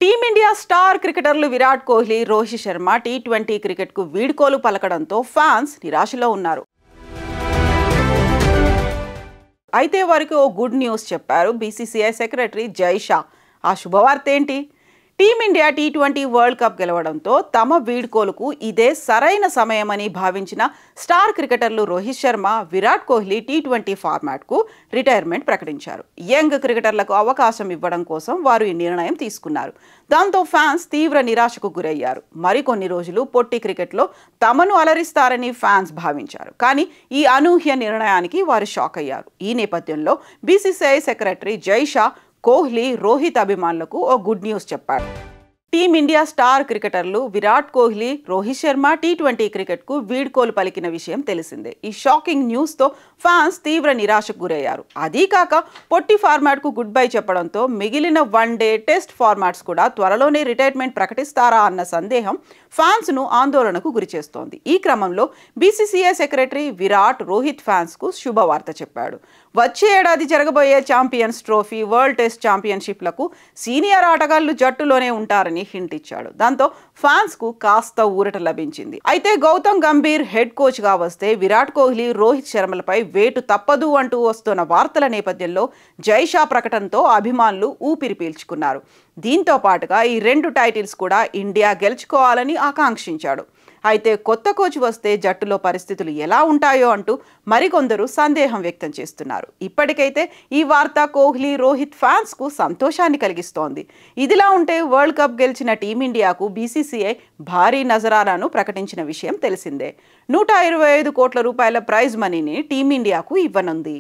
Team India star క్రికెటర్లు Virat Kohli, Rohit Sharma T20 క్రికెట్కు వీడ్కోలు పలకడంతో ఫ్యాన్స్ నిరాశలో ఉన్నారు. అయితే వారికి ఓ గుడ్ న్యూస్ చెప్పారు బీసీసీఐ సెక్రటరీ జై షా. ఆ శుభవార్త ఏంటి? టీమిండియా టీ20 వరల్డ్ కప్ గెలవడంతో తమ వీడ్కోలుకు ఇదే సరైన సమయమని భావించిన స్టార్ క్రికెటర్లు రోహిత్ శర్మ, విరాట్ కోహ్లీ టీ20 ఫార్మాట్కు రిటైర్మెంట్ ప్రకటించారు. యంగ్ క్రికెటర్లకు అవకాశం ఇవ్వడం కోసం వారు ఈ నిర్ణయం తీసుకున్నారు. దాంతో ఫ్యాన్స్ తీవ్ర నిరాశకు గురయ్యారు. మరికొన్ని రోజులు పొట్టి క్రికెట్లో తమను అలరిస్తారని ఫ్యాన్స్ భావించారు. కానీ ఈ అనూహ్య నిర్ణయానికి వారు షాక్ అయ్యారు. ఈ నేపథ్యంలో బీసీసీఐ సెక్రటరీ జై షా కోహ్లీ, రోహిత్ అభిమానులకు ఓ గుడ్ న్యూస్ చెప్పాడు. టీమిండియా స్టార్ క్రికెటర్లు విరాట్ కోహ్లీ, రోహిత్ శర్మ టీ20 క్రికెట్కు వీడ్కోలు పలికిన విషయం తెలిసిందే. ఈ షాకింగ్ న్యూస్తో ఫ్యాన్స్ తీవ్ర నిరాశకు గురయ్యారు. అదీ కాక పొట్టి ఫార్మాట్కు గుడ్ బై చెప్పడంతో మిగిలిన వన్డే, టెస్ట్ ఫార్మాట్స్ కూడా త్వరలోనే రిటైర్మెంట్ ప్రకటిస్తారా అన్న సందేహం ఫ్యాన్స్ను ఆందోళనకు గురిచేస్తోంది. ఈ క్రమంలో బీసీసీఐ సెక్రటరీ విరాట్, రోహిత్ ఫ్యాన్స్కు శుభవార్త చెప్పాడు. వచ్చే ఏడాది జరగబోయే ఛాంపియన్స్ ట్రోఫీ, వరల్డ్ టెస్ట్ ఛాంపియన్షిప్లకు సీనియర్ ఆటగాళ్లు జట్టులోనే ఉంటారని హింట్ ఇచ్చాడు. దాంతో ఫ్యాన్స్ కు కాస్త ఊరట లభించింది. అయితే గౌతమ్ గంభీర్ హెడ్ కోచ్ గా వస్తే విరాట్ కోహ్లీ, రోహిత్ శర్మలపై వేటు తప్పదు అంటూ వస్తున్న వార్తల నేపథ్యంలో జై షా ప్రకటనతో అభిమానులు ఊపిరి పీల్చుకున్నారు. దీంతో పాటుగా ఈ 2 టైటిల్స్ కూడా ఇండియా గెలుచుకోవాలని ఆకాంక్షించాడు. అయితే కొత్త కోచ్ వస్తే జట్టులో పరిస్థితులు ఎలా ఉంటాయో అంటూ మరికొందరు సందేహం వ్యక్తం చేస్తున్నారు. ఇప్పటికైతే ఈ వార్త కోహ్లీ, రోహిత్ ఫ్యాన్స్ కు సంతోషాన్ని కలిగిస్తోంది. ఇదిలా ఉంటే వరల్డ్ కప్ గెలిచిన టీమిండియాకు బీసీసీఐ భారీ నజరానాను ప్రకటించిన విషయం తెలిసిందే. 125 కోట్ల రూపాయల ప్రైజ్ మనీని టీమిండియాకు ఇవ్వనుంది.